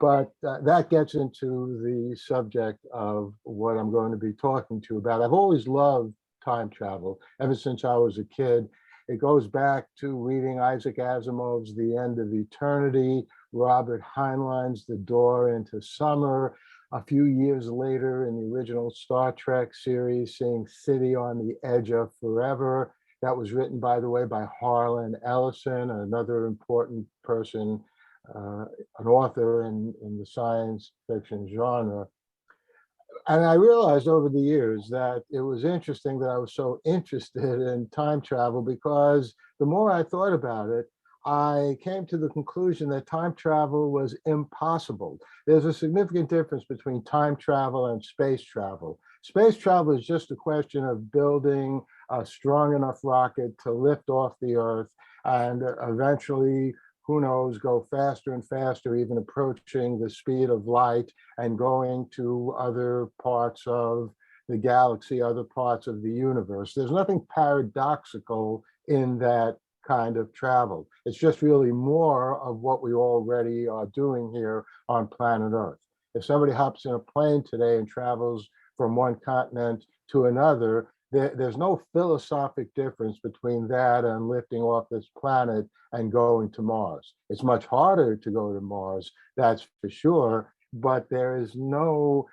But that gets into the subject of what I'm going to be talking to you about. I've always loved time travel ever since I was a kid. It goes back to reading Isaac Asimov's The End of Eternity, Robert Heinlein's The Door into Summer. A few years later, in the original Star Trek series, seeing City on the Edge of Forever. That was written, by the way, by Harlan Ellison, another important person, an author in the science fiction genre. And I realized over the years that it was interesting that I was so interested in time travel, because the more I thought about it, I came to the conclusion that time travel was impossible. There's a significant difference between time travel and space travel. Space travel is just a question of building a strong enough rocket to lift off the Earth and eventually, who knows, go faster and faster, even approaching the speed of light and going to other parts of the galaxy, other parts of the universe. There's nothing paradoxical in that kind of travel. It's just really more of what we already are doing here on planet Earth. If somebody hops in a plane today and travels from one continent to another, there's no philosophic difference between that and lifting off this planet and going to Mars. It's much harder to go to Mars, that's for sure, but there is no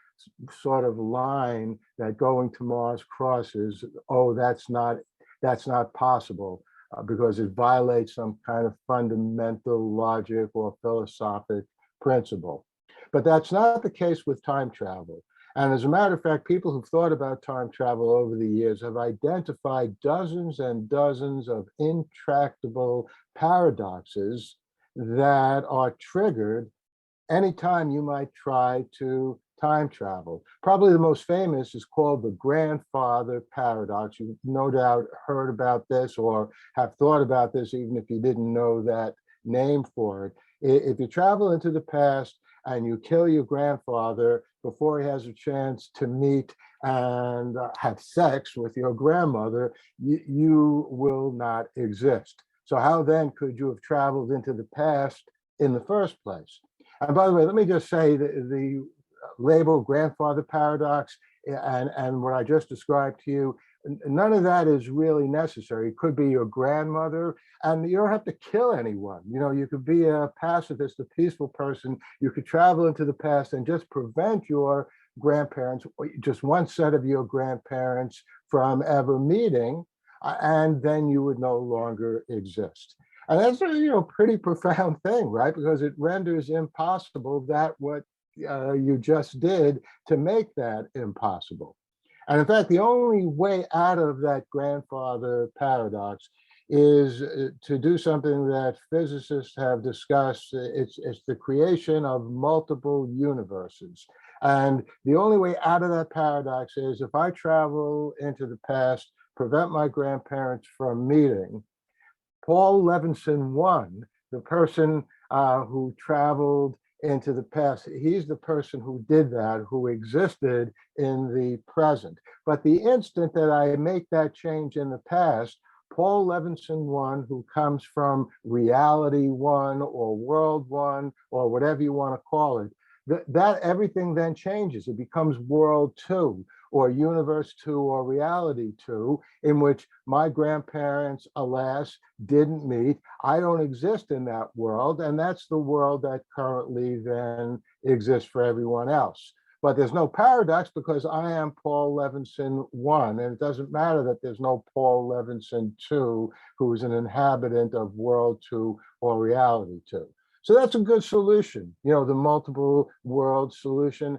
sort of line that going to Mars crosses, oh, that's not possible, because it violates some kind of fundamental logic or philosophic principle. But that's not the case with time travel. And as a matter of fact, people who've thought about time travel over the years have identified dozens and dozens of intractable paradoxes that are triggered anytime you might try to time travel. Probably the most famous is called the grandfather paradox. You've no doubt heard about this or have thought about this, even if you didn't know that name for it. If you travel into the past and you kill your grandfather before he has a chance to meet and have sex with your grandmother, you will not exist. So how then could you have traveled into the past in the first place? And by the way, let me just say the label grandfather paradox and what I just described to you, none of that is really necessary. It could be your grandmother, and you don't have to kill anyone. You know, you could be a pacifist, a peaceful person. You could travel into the past and just prevent your grandparents, just one set of your grandparents, from ever meeting, and then you would no longer exist. And that's a pretty profound thing, right? Because it renders impossible that what you just did to make that impossible. And in fact, the only way out of that grandfather paradox is to do something that physicists have discussed. It's the creation of multiple universes. And the only way out of that paradox is if I travel into the past, prevent my grandparents from meeting, Paul Levinson won, the person who traveled into the past. He's the person who did that, who existed in the present. But the instant that I make that change in the past, Paul Levinson one, who comes from reality one or world one or whatever you want to call it, that everything then changes. It becomes world two or universe two or reality two, in which my grandparents, alas, didn't meet. I don't exist in that world, and that's the world that currently then exists for everyone else. But there's no paradox because I am Paul Levinson one, and it doesn't matter that there's no Paul Levinson two, who's an inhabitant of world two or reality two. So that's a good solution, the multiple world solution,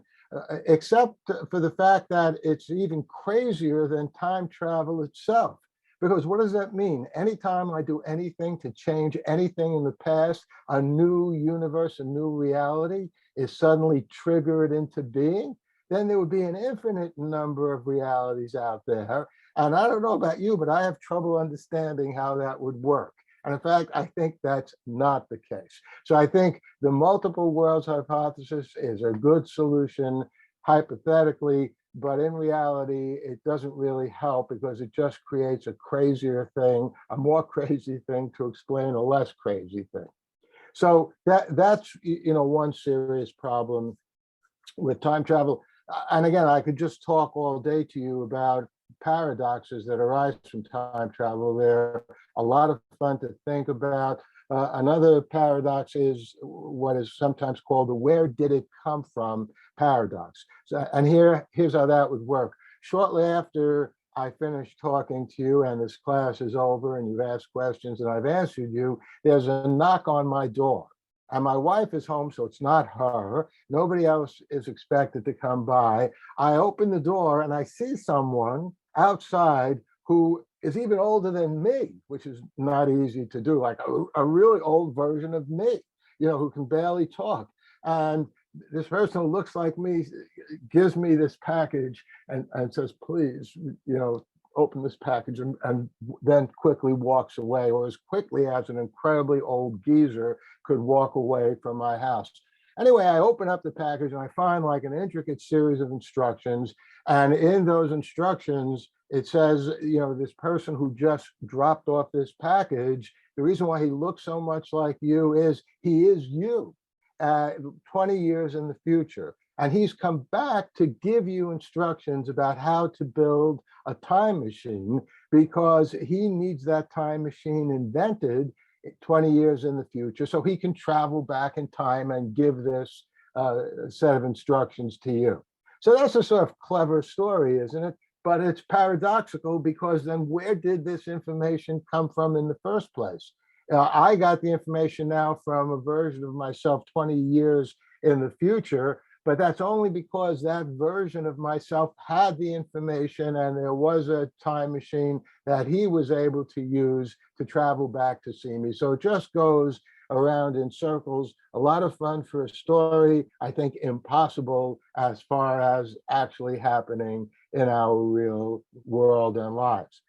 except for the fact that it's even crazier than time travel itself. Because what does that mean? Anytime I do anything to change anything in the past, a new universe, a new reality is suddenly triggered into being, then there would be an infinite number of realities out there. And I don't know about you, but I have trouble understanding how that would work. And in fact, I think that's not the case. So I think the multiple worlds hypothesis is a good solution hypothetically, but in reality, it doesn't really help because it just creates a crazier thing, a more crazy thing to explain a less crazy thing. So that's one serious problem with time travel. And again, I could just talk all day to you about paradoxes that arise from time travel. They're a lot of fun to think about. Another paradox is what is sometimes called the "where did it come from" paradox. So, and here's how that would work. Shortly after I finish talking to you and this class is over and you've asked questions and I've answered you, there's a knock on my door. And my wife is home, so it's not her. Nobody else is expected to come by. I open the door and I see someone outside who is even older than me, which is not easy to do, like a really old version of me, who can barely talk. And this person who looks like me gives me this package and says, please, open this package, and then quickly walks away, or as quickly as an incredibly old geezer could walk away from my house. Anyway, I open up the package and I find like an intricate series of instructions. And in those instructions, it says, this person who just dropped off this package, the reason why he looks so much like you is he is you 20 years in the future. And he's come back to give you instructions about how to build a time machine, because he needs that time machine invented 20 years in the future so he can travel back in time and give this set of instructions to you. So that's a sort of clever story, isn't it? But it's paradoxical, because then where did this information come from in the first place? I got the information now from a version of myself 20 years in the future, but that's only because that version of myself had the information and there was a time machine that he was able to use to travel back to see me. So it just goes around in circles. A lot of fun for a story, I think impossible as far as actually happening in our real world and lives.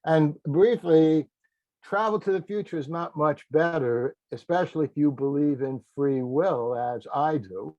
And briefly, travel to the future is not much better, especially if you believe in free will, as I do.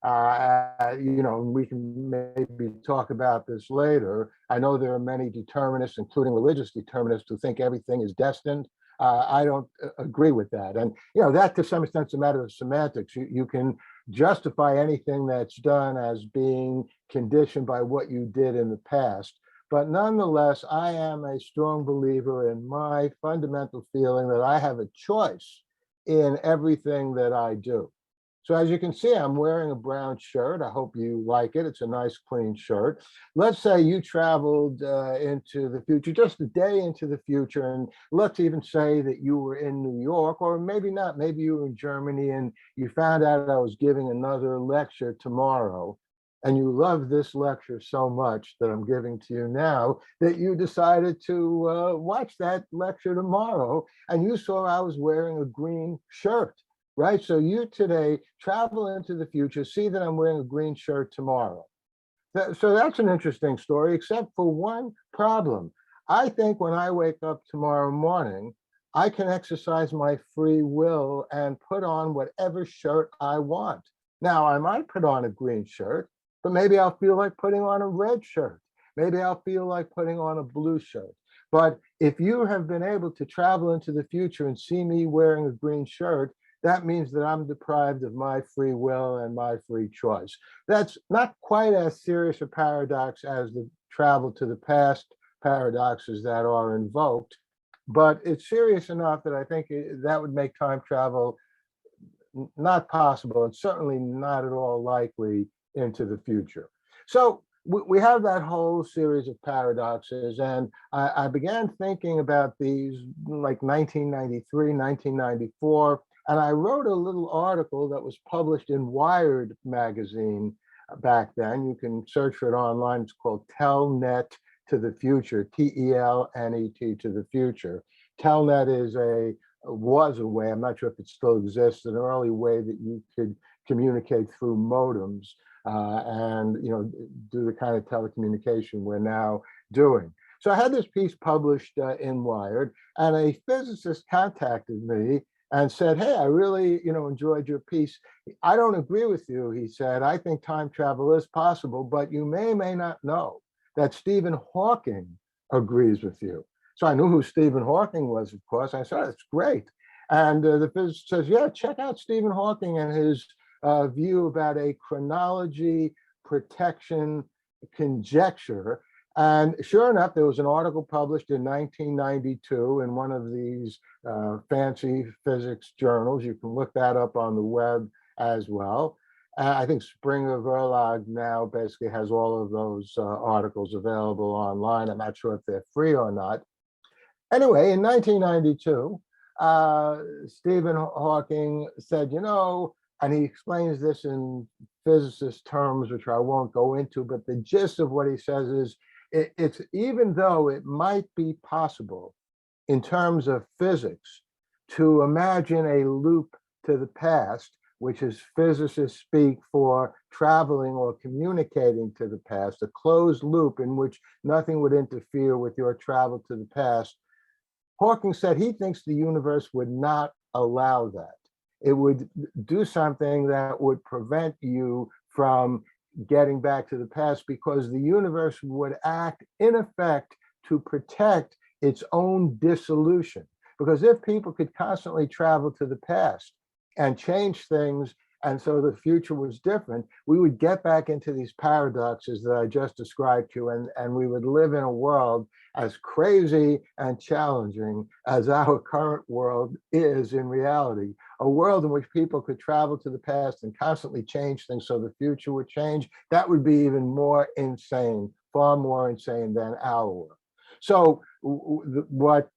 We can maybe talk about this later. I know there are many determinists, including religious determinists, who think everything is destined. I don't agree with that. And, that to some extent is a matter of semantics. You can justify anything that's done as being conditioned by what you did in the past. But nonetheless, I am a strong believer in my fundamental feeling that I have a choice in everything that I do. So as you can see, I'm wearing a brown shirt. I hope you like it. It's a nice, clean shirt. Let's say you traveled into the future, just a day into the future, and let's even say that you were in New York, or maybe not. Maybe you were in Germany, and you found out I was giving another lecture tomorrow, and you love this lecture so much that I'm giving to you now that you decided to watch that lecture tomorrow, and you saw I was wearing a green shirt. Right? So you today travel into the future, see that I'm wearing a green shirt tomorrow. So that's an interesting story, except for one problem. I think when I wake up tomorrow morning, I can exercise my free will and put on whatever shirt I want. Now, I might put on a green shirt, but maybe I'll feel like putting on a red shirt. Maybe I'll feel like putting on a blue shirt. But if you have been able to travel into the future and see me wearing a green shirt, that means that I'm deprived of my free will and my free choice. That's not quite as serious a paradox as the travel to the past paradoxes that are invoked, but it's serious enough that I think that would make time travel not possible, and certainly not at all likely into the future. So we have that whole series of paradoxes, and I began thinking about these like 1993, 1994, and I wrote a little article that was published in Wired magazine back then. You can search for it online. It's called Telnet to the Future, Telnet to the Future. Telnet was a way, I'm not sure if it still exists, an early way that you could communicate through modems and do the kind of telecommunication we're now doing. So I had this piece published in Wired, and a physicist contacted me and said, hey, I really, enjoyed your piece. I don't agree with you, he said. I think time travel is possible, but you may not know that Stephen Hawking agrees with you. So I knew who Stephen Hawking was, of course. I said, that's great. And the physicist says, yeah, check out Stephen Hawking and his view about a chronology protection conjecture. And sure enough, there was an article published in 1992 in one of these fancy physics journals. You can look that up on the web as well. I think Springer Verlag now basically has all of those articles available online. I'm not sure if they're free or not. Anyway, in 1992, Stephen Hawking said, and he explains this in physicist terms, which I won't go into, but the gist of what he says is, it's even though it might be possible in terms of physics to imagine a loop to the past, which is physicists speak for traveling or communicating to the past, a closed loop in which nothing would interfere with your travel to the past. Hawking said he thinks the universe would not allow that. It would do something that would prevent you from getting back to the past, because the universe would act in effect to protect its own dissolution. Because if people could constantly travel to the past and change things, and so the future was different, we would get back into these paradoxes that I just described to you, and we would live in a world as crazy and challenging as our current world is in reality. A world in which people could travel to the past and constantly change things so the future would change. That would be even more insane, far more insane than our world. So what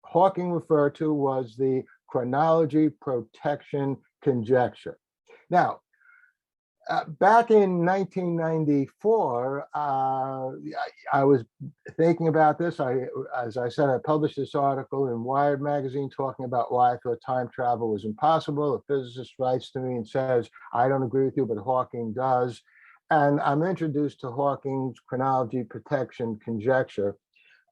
Hawking referred to was the chronology protection conjecture. Now, back in 1994, I was thinking about this. As I said, I published this article in Wired magazine talking about why I thought time travel was impossible. A physicist writes to me and says, I don't agree with you, but Hawking does. And I'm introduced to Hawking's chronology protection conjecture.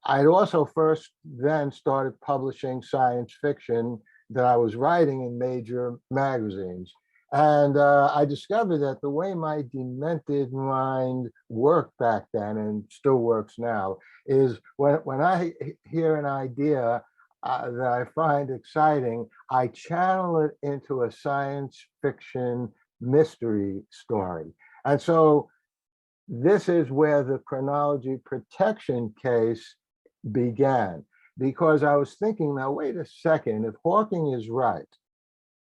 I'd also first then started publishing science fiction that I was writing in major magazines. And I discovered that the way my demented mind worked back then, and still works now, is when I hear an idea that I find exciting, I channel it into a science fiction mystery story. And so this is where the chronology protection case began, because I was thinking, now, wait a second, if Hawking is right,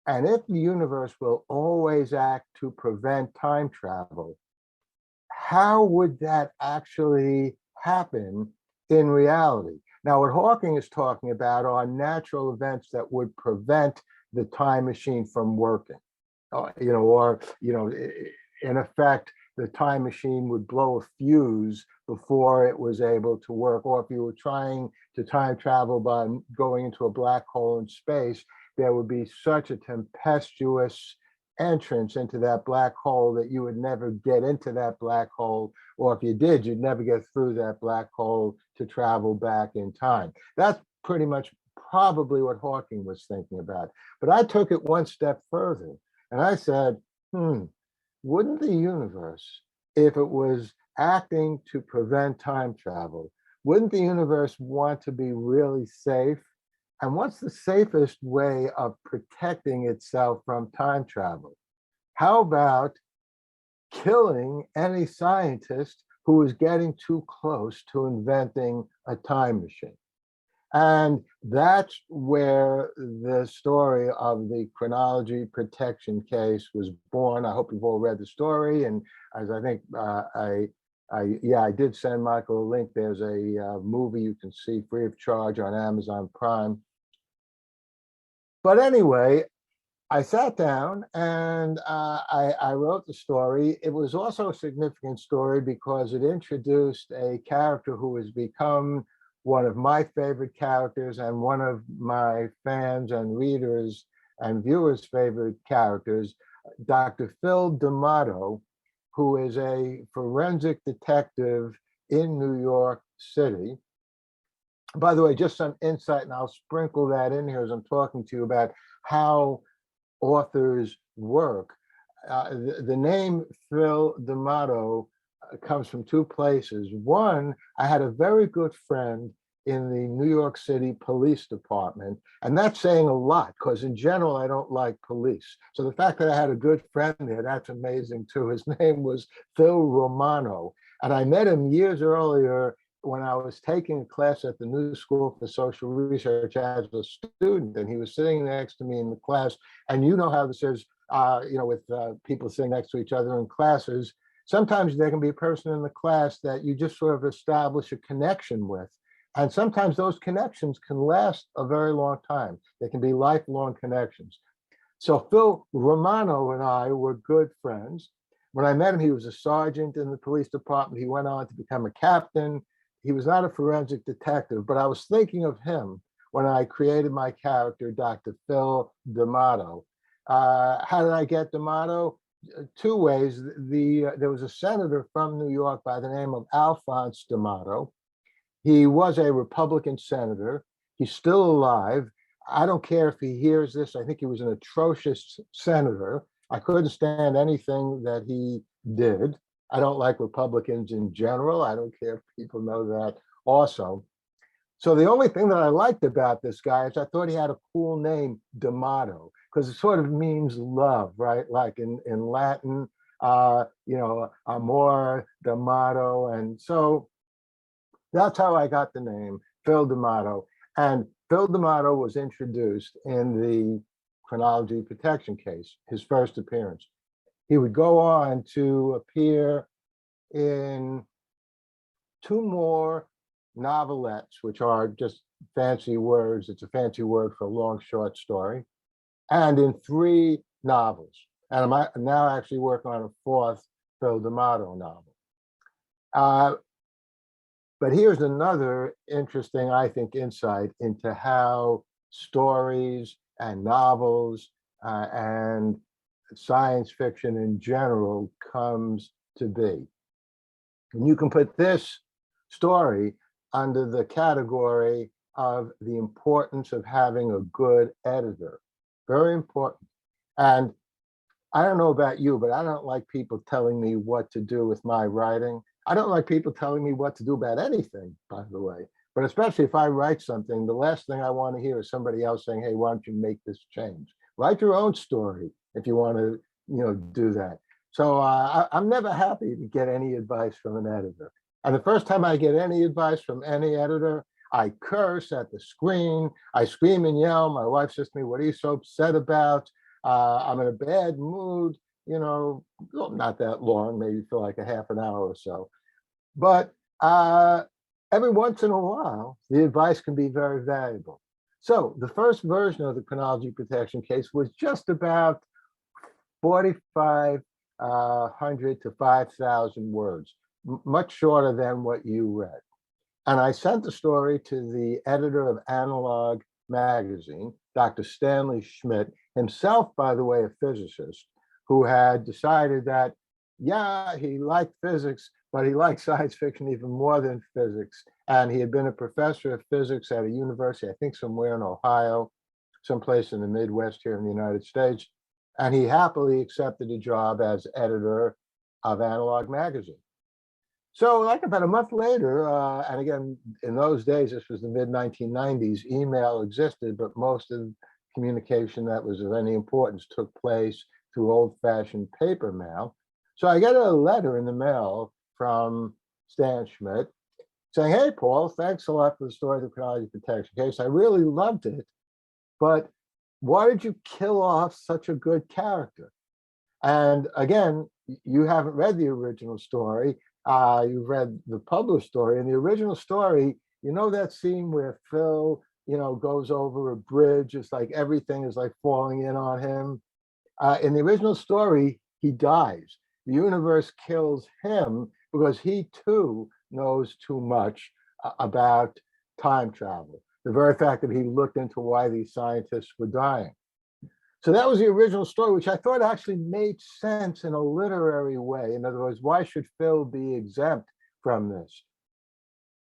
and if the universe will always act to prevent time travel, how would that actually happen in reality? Now, what Hawking is talking about are natural events that would prevent the time machine from working. In effect, the time machine would blow a fuse before it was able to work. Or if you were trying to time travel by going into a black hole in space, there would be such a tempestuous entrance into that black hole that you would never get into that black hole. Or if you did, you'd never get through that black hole to travel back in time. That's pretty much probably what Hawking was thinking about. But I took it one step further, and I said, wouldn't the universe, if it was acting to prevent time travel, wouldn't the universe want to be really safe? And what's the safest way of protecting itself from time travel? How about killing any scientist who is getting too close to inventing a time machine? And that's where the story of the chronology protection case was born. I hope you've all read the story. And as I think I did send Michael a link. There's a movie you can see free of charge on Amazon Prime. But anyway, I sat down and I wrote the story. It was also a significant story because it introduced a character who has become one of my favorite characters and one of my fans and readers and viewers' favorite characters, Dr. Phil D'Amato, who is a forensic detective in New York City. By the way, just some insight, and I'll sprinkle that in here as I'm talking to you about how authors work. The name Phil D'Amato comes from two places. One, I had a very good friend in the New York City Police Department. And that's saying a lot because in general, I don't like police. So the fact that I had a good friend there, that's amazing too. His name was Phil Romano. And I met him years earlier when I was taking a class at the New School for Social Research as a student. And he was sitting next to me in the class. And you know how this is, with people sitting next to each other in classes. Sometimes there can be a person in the class that you just sort of establish a connection with. And sometimes those connections can last a very long time. They can be lifelong connections. So Phil Romano and I were good friends. When I met him, he was a sergeant in the police department. He went on to become a captain. He was not a forensic detective, but I was thinking of him when I created my character, Dr. Phil D'Amato. How did I get D'Amato? Two ways. There was a senator from New York by the name of Alphonse D'Amato. He was a Republican senator. He's still alive. I don't care if he hears this. I think he was an atrocious senator. I couldn't stand anything that he did. I don't like Republicans in general. I don't care if people know that also. So the only thing that I liked about this guy is I thought he had a cool name, D'Amato, because it sort of means love, right? Like in Latin, amor, D'Amato. And so that's how I got the name, Phil D'Amato. And Phil D'Amato was introduced in the chronology protection case, his first appearance. He would go on to appear in two more novelettes, which are just fancy words. It's a fancy word for a long, short story, and in three novels. And I'm now actually working on a fourth Phil D'Amato novel. But here's another interesting, I think, insight into how stories and novels and science fiction in general comes to be. And you can put this story under the category of the importance of having a good editor. Very important. And I don't know about you, but I don't like people telling me what to do with my writing. I don't like people telling me what to do about anything, by the way. But especially if I write something, the last thing I want to hear is somebody else saying, hey, why don't you make this change? Write your own story if you want to, do that. So I'm never happy to get any advice from an editor. And the first time I get any advice from any editor, I curse at the screen. I scream and yell. My wife says to me, what are you so upset about? I'm in a bad mood, not that long, maybe for like a half an hour or so. But every once in a while, the advice can be very valuable. So the first version of the chronology protection case was just about 4,500 to 5,000 words, much shorter than what you read. And I sent the story to the editor of Analog magazine, Dr. Stanley Schmidt, himself, by the way, a physicist, who had decided that, yeah, he liked physics, but he liked science fiction even more than physics. And he had been a professor of physics at a university, I think somewhere in Ohio, someplace in the Midwest here in the United States. And he happily accepted a job as editor of Analog magazine. So like about a month later, and again, in those days, this was the mid-1990s, email existed, but most of the communication that was of any importance took place through old-fashioned paper mail. So I get a letter in the mail from Stan Schmidt saying, hey, Paul, thanks a lot for the story of the chronology protection case. I really loved it, but why did you kill off such a good character? And again, you haven't read the original story. You've read the published story. In the original story, that scene where Phil, goes over a bridge. It's like everything is like falling in on him. In the original story, he dies. The universe kills him because he too knows too much about time travel. The very fact that he looked into why these scientists were dying. So that was the original story, which I thought actually made sense in a literary way. In other words, why should Phil be exempt from this?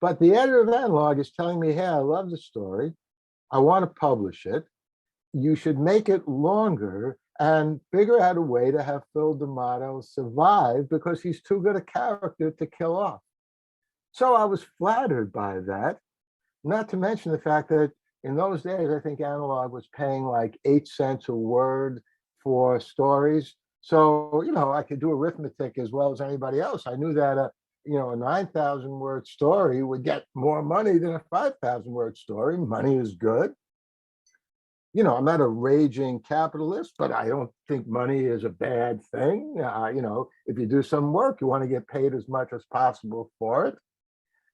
But the editor of Analog is telling me, hey, I love the story. I want to publish it. You should make it longer and figure out a way to have Phil D'Amato survive because he's too good a character to kill off. So I was flattered by that. Not to mention the fact that in those days, I think Analog was paying like 8 cents a word for stories. So, I could do arithmetic as well as anybody else. I knew that a 9,000 word story would get more money than a 5,000 word story. Money is good. I'm not a raging capitalist, but I don't think money is a bad thing. If you do some work, you want to get paid as much as possible for it.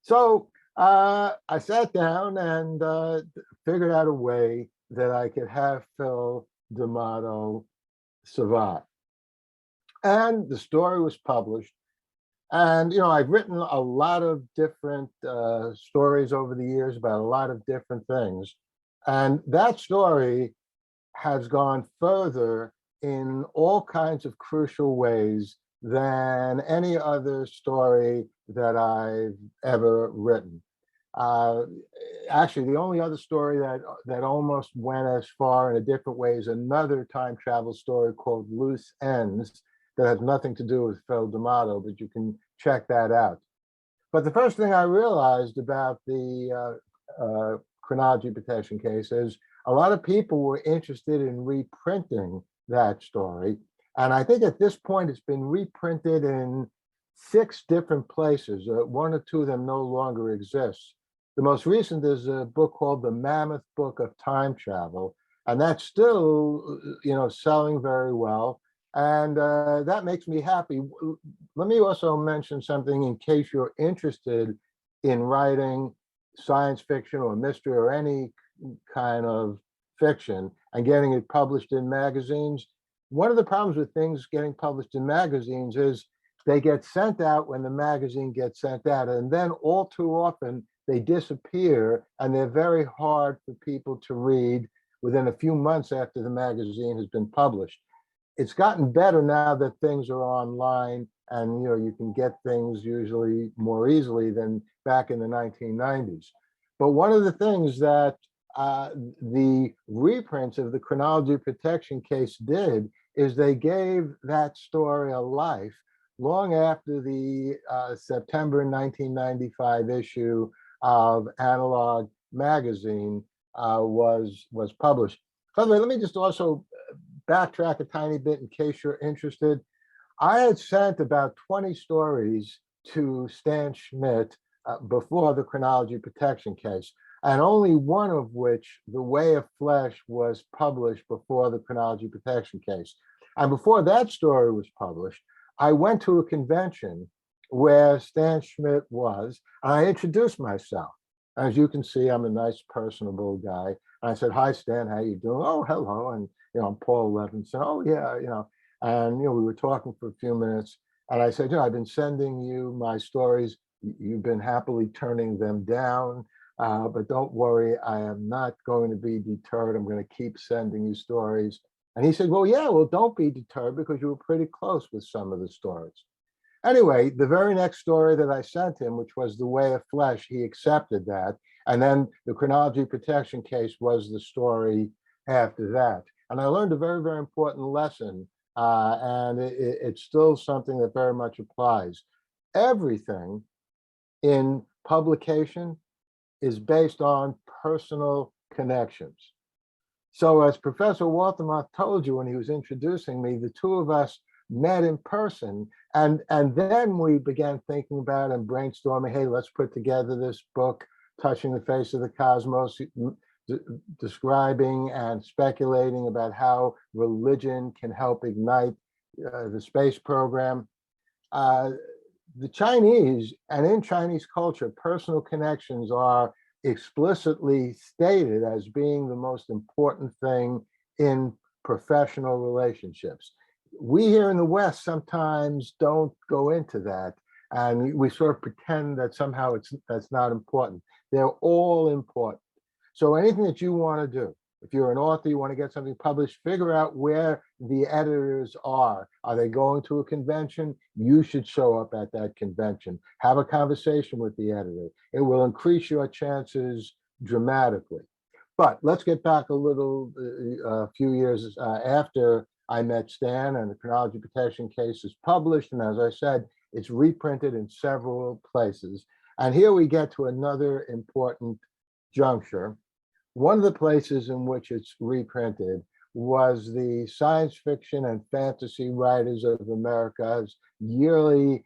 So I sat down and figured out a way that I could have Phil D'Amato survive. And the story was published. And, I've written a lot of different stories over the years about a lot of different things. And that story has gone further in all kinds of crucial ways than any other story that I've ever written. Uh, Actually, the only other story that almost went as far in a different way is another time travel story called Loose Ends that has nothing to do with Phil D'Amato, but you can check that out. But the first thing I realized about the chronology protection case is a lot of people were interested in reprinting that story. And I think at this point, it's been reprinted in 6 different places. One or two of them no longer exist. The most recent is a book called The Mammoth Book of Time Travel, and that's still, selling very well. And that makes me happy. Let me also mention something in case you're interested in writing science fiction or mystery or any kind of fiction and getting it published in magazines. One of the problems with things getting published in magazines is they get sent out when the magazine gets sent out, and then all too often they disappear, and they're very hard for people to read within a few months after the magazine has been published. It's gotten better now that things are online, and you can get things usually more easily than back in the 1990s. But one of the things that the reprints of the chronology protection case did is they gave that story a life long after the September 1995 issue of Analog magazine was published. By the way, let me just also backtrack a tiny bit in case you're interested. I had sent about 20 stories to Stan Schmidt before the chronology protection case, and only one of which, The Way of Flesh, was published before the chronology protection case. And before that story was published, I went to a convention where Stan Schmidt was, and I introduced myself. As you can see, I'm a nice, personable guy. And I said, "Hi, Stan, how you doing?" "Oh, hello." And, I'm Paul Levinson. "Oh, yeah, and, we were talking for a few minutes. And I said, I've been sending you my stories. You've been happily turning them down. But don't worry, I am not going to be deterred. I'm going to keep sending you stories." And he said, "Well, yeah, well, don't be deterred because you were pretty close with some of the stories." Anyway, the very next story that I sent him, which was The Way of Flesh, he accepted that. And then the chronology protection case was the story after that. And I learned a very, very important lesson. And it's still something that very much applies. Everything in publication is based on personal connections. So as Professor Waltermuth told you when he was introducing me, the two of us met in person, and then we began thinking about and brainstorming, hey, let's put together this book, Touching the Face of the Cosmos, describing and speculating about how religion can help ignite the space program. The Chinese, and in Chinese culture, personal connections are explicitly stated as being the most important thing in professional relationships. We here in the West sometimes don't go into that, and we sort of pretend that somehow that's not important. They're all important. So anything that you want to do, if you're an author, you want to get something published, figure out where the editors are. Are they going to a convention? You should show up at that convention. Have a conversation with the editor. It will increase your chances dramatically. But let's get back a few years after I met Stan, and the chronology protection case is published. And as I said, it's reprinted in several places. And here we get to another important juncture, one of the places in which it's reprinted was the Science Fiction and Fantasy Writers of America's yearly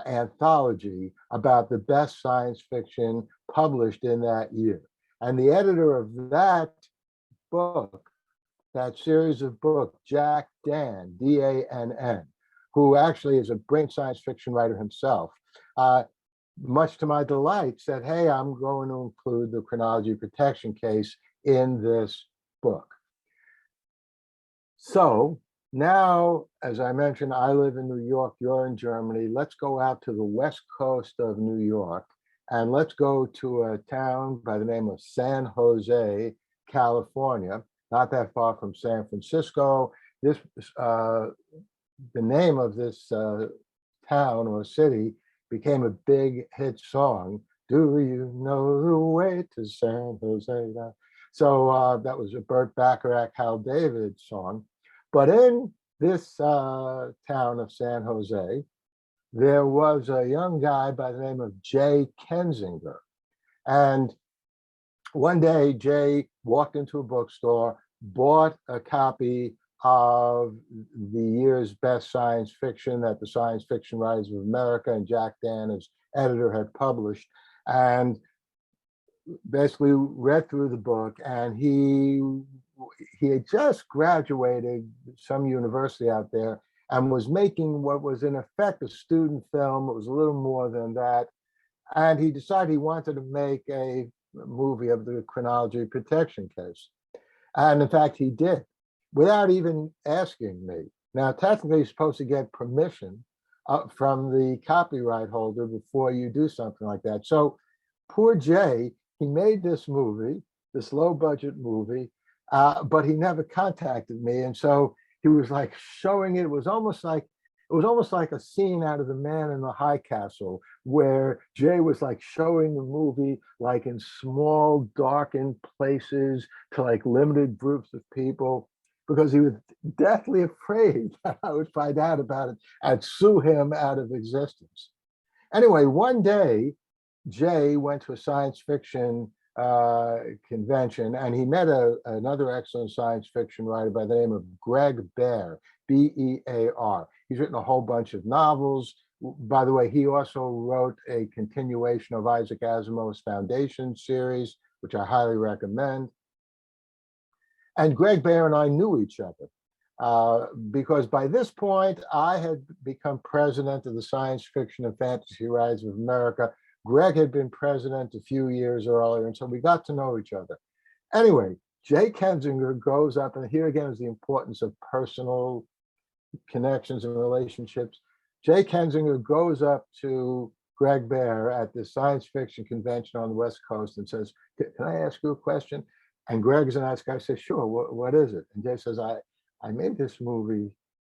anthology about the best science fiction published in that year. And the editor of that book, that series of books, Jack Dan, D-A-N-N, who actually is a brilliant science fiction writer himself, much to my delight, said, hey, I'm going to include the chronology protection case in this book. So now, as I mentioned, I live in New York, you're in Germany. Let's go out to the west coast of New York, and let's go to a town by the name of San Jose, California, not that far from San Francisco. This the name of this town or city became a big hit song. Do you know the way to San Jose? So that was a Burt Bacharach, Hal David song. But in this town of San Jose, there was a young guy by the name of Jay Kensinger. And one day, Jay walked into a bookstore, bought a copy of the year's best science fiction that the Science Fiction Writers of America and Jack Dan, as editor, had published, and basically read through the book. And he had just graduated some university out there and was making what was in effect a student film. It was a little more than that. And he decided he wanted to make a movie of the chronology protection case. And in fact, he did, without even asking me. Now, technically, you're supposed to get permission from the copyright holder before you do something like that. So poor Jay, he made this movie, this low budget movie, but he never contacted me. And so he was like showing it. It was almost like a scene out of The Man in the High Castle, where Jay was like showing the movie like in small, darkened places to like limited groups of people, because he was deathly afraid that I would find out about it and sue him out of existence. Anyway, one day, Jay went to a science fiction convention, and he met another excellent science fiction writer by the name of Greg Bear, B-E-A-R. He's written a whole bunch of novels. By the way, he also wrote a continuation of Isaac Asimov's Foundation series, which I highly recommend. And Greg Bear and I knew each other because by this point, I had become president of the Science Fiction and Fantasy Writers of America. Greg had been president a few years earlier, and so we got to know each other. Anyway, Jay Kensinger goes up, and here again is the importance of personal connections and relationships. Jay Kensinger goes up to Greg Bear at the science fiction convention on the West Coast and says, can I ask you a question? And Greg's a nice guy, says, sure, what is it? And Jay says, I made this movie.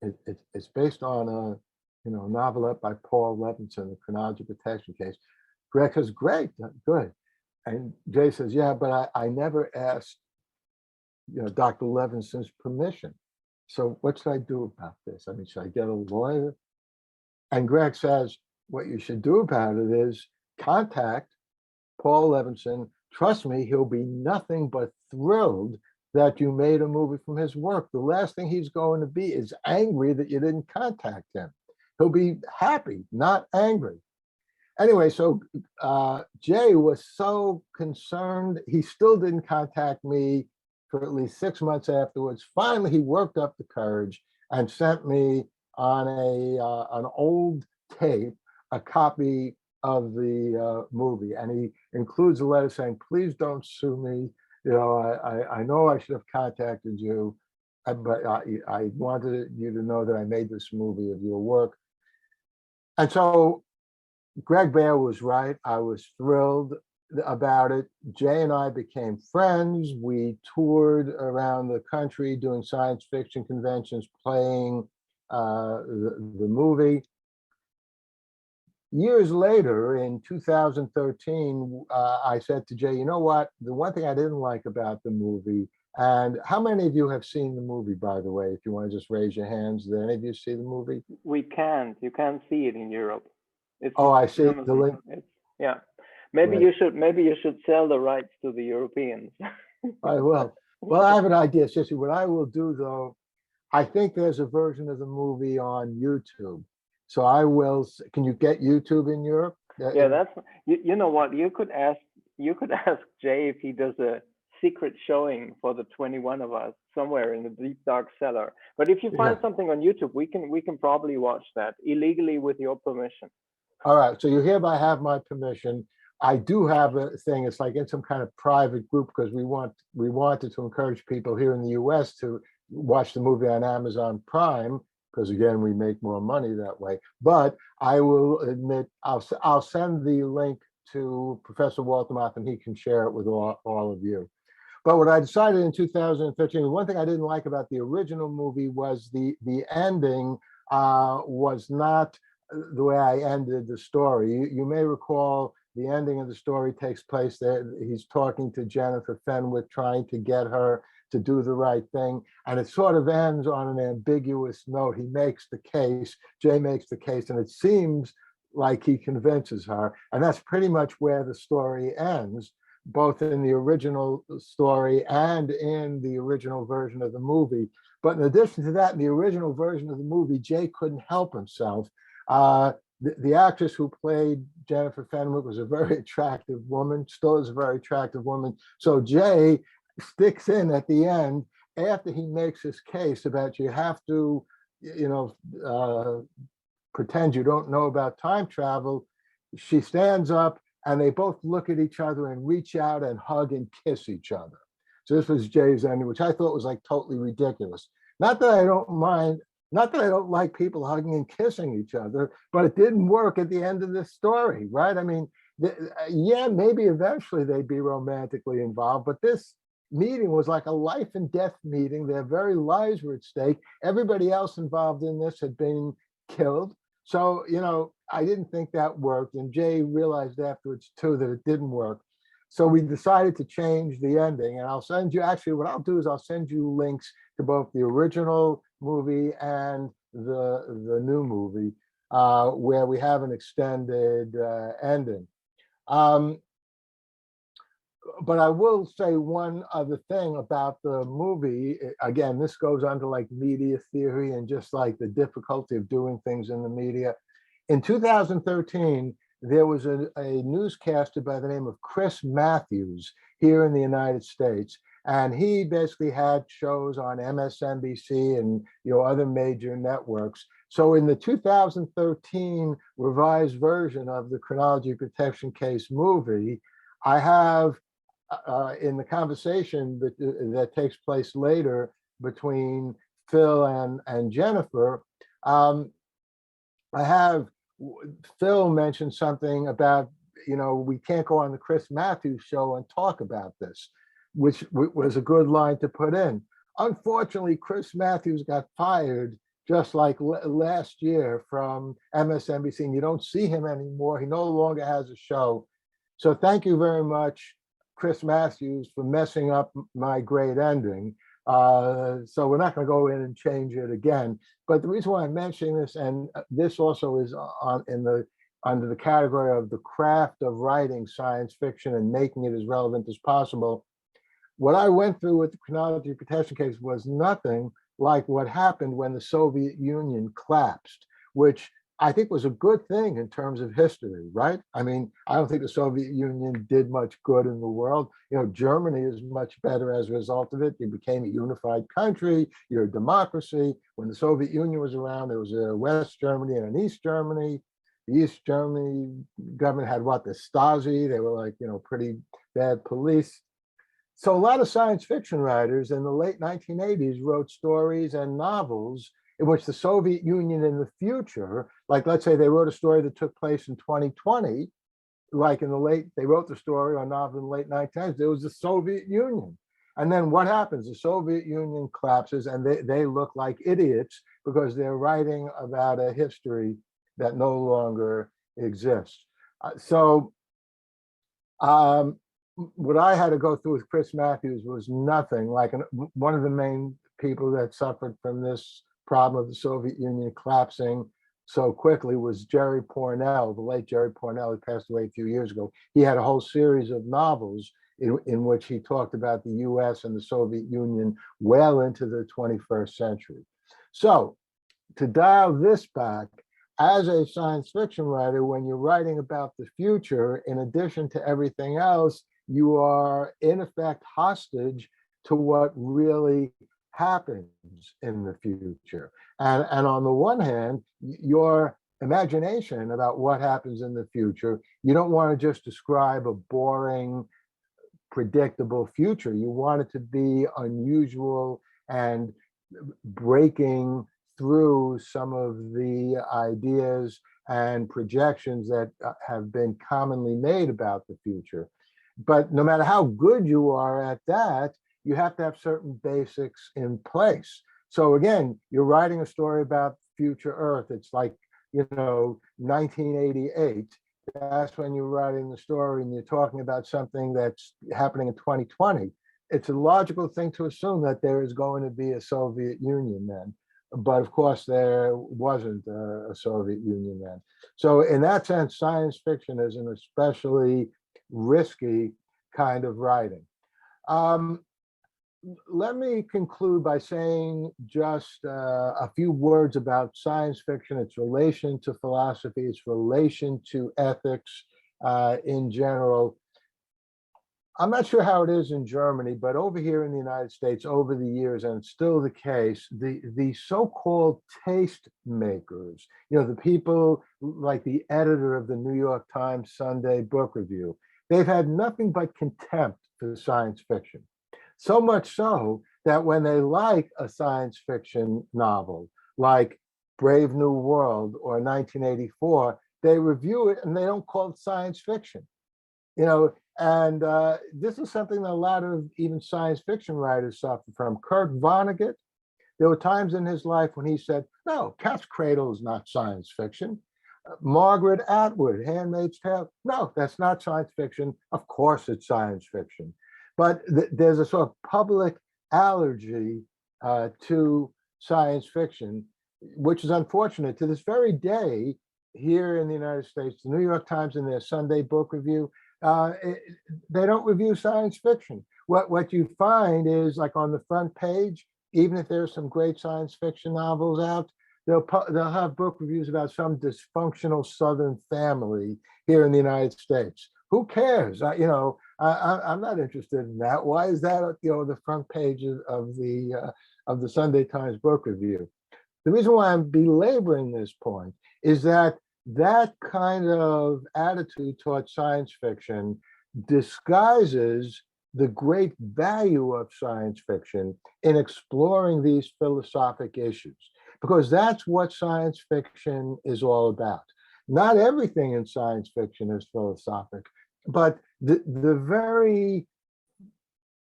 It's based on a novelette by Paul Levinson, The Chronology Protection Case. Greg says, great, good. And Jay says, yeah, but I never asked Dr. Levinson's permission. So what should I do about this? I mean, should I get a lawyer? And Greg says, what you should do about it is contact Paul Levinson. Trust me, he'll be nothing but thrilled that you made a movie from his work. The last thing he's going to be is angry that you didn't contact him. He'll be happy, not angry. Anyway, so Jay was so concerned, he still didn't contact me for at least 6 months afterwards. Finally, he worked up the courage and sent me on an old tape a copy of the movie, and he includes a letter saying, please don't sue me. I know I should have contacted you, but I wanted you to know that I made this movie of your work. And so Greg Bear was right. I was thrilled about it. Jay and I became friends. We toured around the country doing science fiction conventions, playing the movie. Years later, in 2013, I said to Jay, you know what? The one thing I didn't like about the movie, and how many of you have seen the movie, by the way? If you want to just raise your hands, did any of you see the movie? We can't. You can't see it in Europe. Oh, I see the link. Yeah. Maybe Right. you should sell the rights to the Europeans. I will. Well, I have an idea, Sissy. What I will do though, I think there's a version of the movie on YouTube. So I will, can you get YouTube in Europe? Yeah, that's you know what, you could ask Jay if he does a secret showing for the 21 of us somewhere in the deep dark cellar. But if you find Yeah. something on YouTube, we can probably watch that illegally with your permission. All right. So you hereby have my permission. I do have a thing. It's like in some kind of private group because we wanted to encourage people here in the US to watch the movie on Amazon Prime because again, we make more money that way. But I will admit, I'll send the link to Professor Waltermoth and he can share it with all of you. But what I decided in 2013, the one thing I didn't like about the original movie was the ending was not the way I ended the story. You may recall the ending of the story takes place there. He's talking to Jennifer Fenwick, trying to get her to do the right thing. And it sort of ends on an ambiguous note. He makes the case, Jay makes the case, and it seems like he convinces her. And that's pretty much where the story ends, both in the original story and in the original version of the movie. But in addition to that, in the original version of the movie, Jay couldn't help himself. The actress who played Jennifer Fenwick was a very attractive woman, still is a very attractive woman. So Jay sticks in at the end after he makes his case about you have to, pretend you don't know about time travel. She stands up and they both look at each other and reach out and hug and kiss each other. So this was Jay's ending, which I thought was like totally ridiculous. Not that I don't mind, not that I don't like people hugging and kissing each other, but it didn't work at the end of this story, right? I mean, yeah, maybe eventually they'd be romantically involved, but this meeting was like a life and death meeting. Their very lives were at stake. Everybody else involved in this had been killed. So, I didn't think that worked. And Jay realized afterwards too that it didn't work. So we decided to change the ending. And I'll send you, actually, what I'll do is I'll send you links to both the original movie and the new movie, where we have an extended ending. But I will say one other thing about the movie. Again, this goes under like media theory and just like the difficulty of doing things in the media. In 2013, there was a newscaster by the name of Chris Matthews here in the United States. And he basically had shows on MSNBC and other major networks. So in the 2013 revised version of the Chronology Protection Case movie, I have in the conversation that takes place later between Phil and Jennifer, I have Phil mention something about, we can't go on the Chris Matthews show and talk about this, which was a good line to put in. Unfortunately, Chris Matthews got fired just like last year from MSNBC, and you don't see him anymore. He no longer has a show. So thank you very much, Chris Matthews, for messing up my great ending. So we're not going to go in and change it again. But the reason why I'm mentioning this, and this also is under the category of the craft of writing science fiction and making it as relevant as possible. What I went through with the Chronology Protection Case was nothing like what happened when the Soviet Union collapsed, which I think was a good thing in terms of history, right? I mean, I don't think the Soviet Union did much good in the world. Germany is much better as a result of it. You became a unified country, you're a democracy. When the Soviet Union was around, there was a West Germany and an East Germany. The East Germany government had what? The Stasi. They were like, pretty bad police. So a lot of science fiction writers in the late 1980s wrote stories and novels in which the Soviet Union in the future, like let's say they wrote a story that took place in 2020, like they wrote the story or novel in the late 1990s, there was the Soviet Union. And then what happens? The Soviet Union collapses and they look like idiots because they're writing about a history that no longer exists. What I had to go through with Chris Matthews was nothing like one of the main people that suffered from this problem of the Soviet Union collapsing so quickly was Jerry Pournelle, the late Jerry Pournelle. He passed away a few years ago. He had a whole series of novels in which he talked about the US and the Soviet Union well into the 21st century. So to dial this back, as a science fiction writer, when you're writing about the future, in addition to everything else, you are in effect hostage to what really happens in the future. And on the one hand, your imagination about what happens in the future, you don't want to just describe a boring, predictable future. You want it to be unusual and breaking through some of the ideas and projections that have been commonly made about the future. But no matter how good you are at that, you have to have certain basics in place. So again, you're writing a story about future Earth. It's like, 1988. That's when you're writing the story and you're talking about something that's happening in 2020. It's a logical thing to assume that there is going to be a Soviet Union then. But of course, there wasn't a Soviet Union then. So in that sense, science fiction is an especially risky kind of writing. Let me conclude by saying just a few words about science fiction, its relation to philosophy, its relation to ethics in general. I'm not sure how it is in Germany, but over here in the United States, over the years, and it's still the case, the so-called taste makers, the people like the editor of the New York Times Sunday Book Review, they've had nothing but contempt for science fiction. So much so that when they like a science fiction novel, like Brave New World or 1984, they review it and they don't call it science fiction. And this is something that a lot of even science fiction writers suffer from. Kurt Vonnegut, there were times in his life when he said, no, Cat's Cradle is not science fiction. Margaret Atwood, Handmaid's Tale, no, that's not science fiction. Of course it's science fiction. But there's a sort of public allergy to science fiction, which is unfortunate. To this very day, here in the United States, the New York Times in their Sunday Book Review, they don't review science fiction. What you find is, like, on the front page, even if there's some great science fiction novels out, they'll have book reviews about some dysfunctional Southern family here in the United States. Who cares? I'm not interested in that. Why is that the front page of the Sunday Times Book Review? The reason why I'm belaboring this point is that kind of attitude towards science fiction disguises the great value of science fiction in exploring these philosophic issues, because that's what science fiction is all about. Not everything in science fiction is philosophic, but the very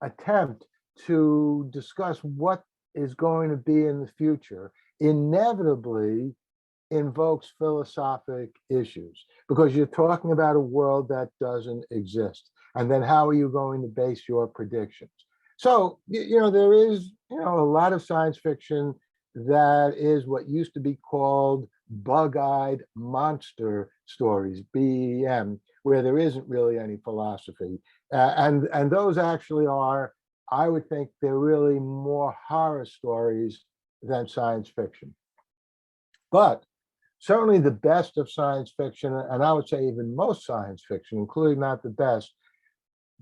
attempt to discuss what is going to be in the future inevitably invokes philosophic issues, because you're talking about a world that doesn't exist. And then how are you going to base your predictions? So, there is, a lot of science fiction that is what used to be called bug-eyed monster stories, BEM, where there isn't really any philosophy. And those actually are, I would think, they're really more horror stories than science fiction. But certainly the best of science fiction, and I would say even most science fiction, including not the best,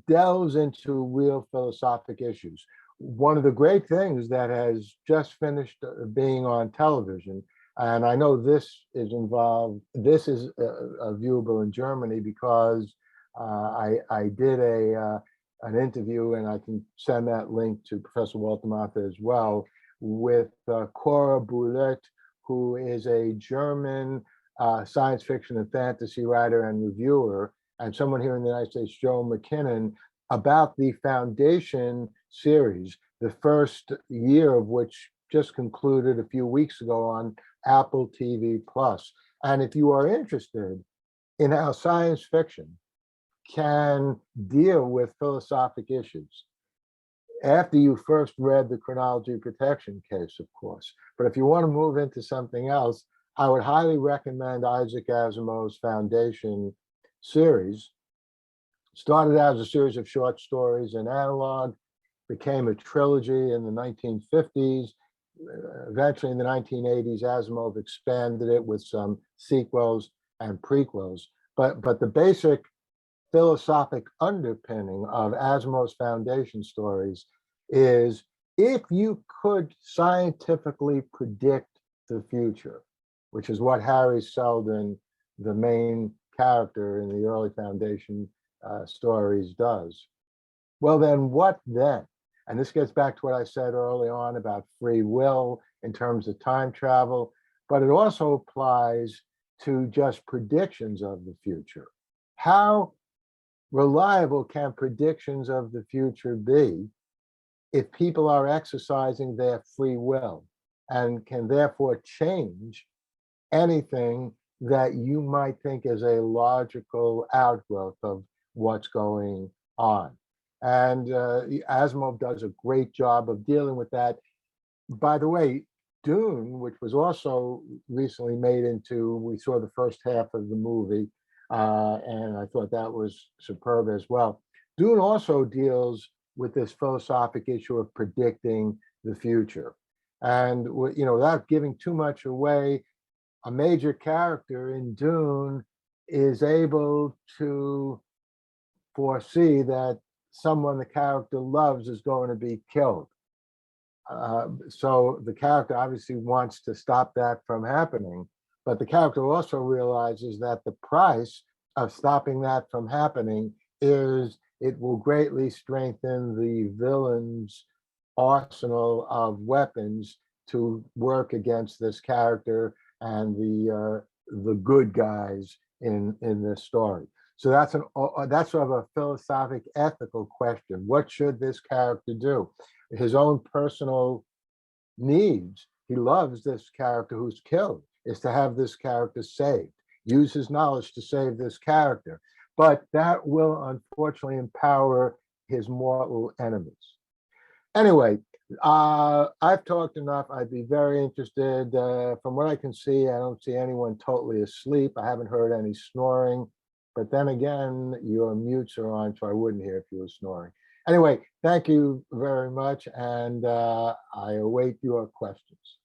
delves into real philosophic issues. One of the great things that has just finished being on television, and I know this is viewable in Germany because I did an interview, and I can send that link to Professor Walter Matthau as well, with Cora Boulette, who is a German science fiction and fantasy writer and reviewer, and someone here in the United States, Joe McKinnon, about the Foundation series, the first year of which just concluded a few weeks ago on Apple TV+. And if you are interested in how science fiction can deal with philosophic issues, after you first read the Chronology Protection case, of course, but if you want to move into something else, I would highly recommend Isaac Asimov's Foundation series. Started out as a series of short stories in analog, became a trilogy in the 1950s. Eventually in the 1980s, Asimov expanded it with some sequels and prequels. But the basic philosophic underpinning of Asimov's Foundation stories is, if you could scientifically predict the future, which is what Harry Seldon, the main character in the early Foundation stories, does. Well, then what then? And this gets back to what I said early on about free will in terms of time travel, but it also applies to just predictions of the future. How reliable can predictions of the future be if people are exercising their free will and can therefore change anything that you might think is a logical outgrowth of what's going on? And Asimov does a great job of dealing with that. By the way, Dune, which was also recently made into, we saw the first half of the movie, and I thought that was superb as well. Dune also deals with this philosophic issue of predicting the future. And, without giving too much away, a major character in Dune is able to foresee that someone the character loves is going to be killed. So the character obviously wants to stop that from happening, but the character also realizes that the price of stopping that from happening is it will greatly strengthen the villain's arsenal of weapons to work against this character and the good guys in this story. So that's sort of a philosophic, ethical question. What should this character do? His own personal needs. He loves this character who's killed, is to have this character saved, use his knowledge to save this character. But that will unfortunately empower his mortal enemies. Anyway, I've talked enough. I'd be very interested. From what I can see, I don't see anyone totally asleep. I haven't heard any snoring. But then again, your mutes are on, so I wouldn't hear if you were snoring. Anyway, thank you very much, and I await your questions.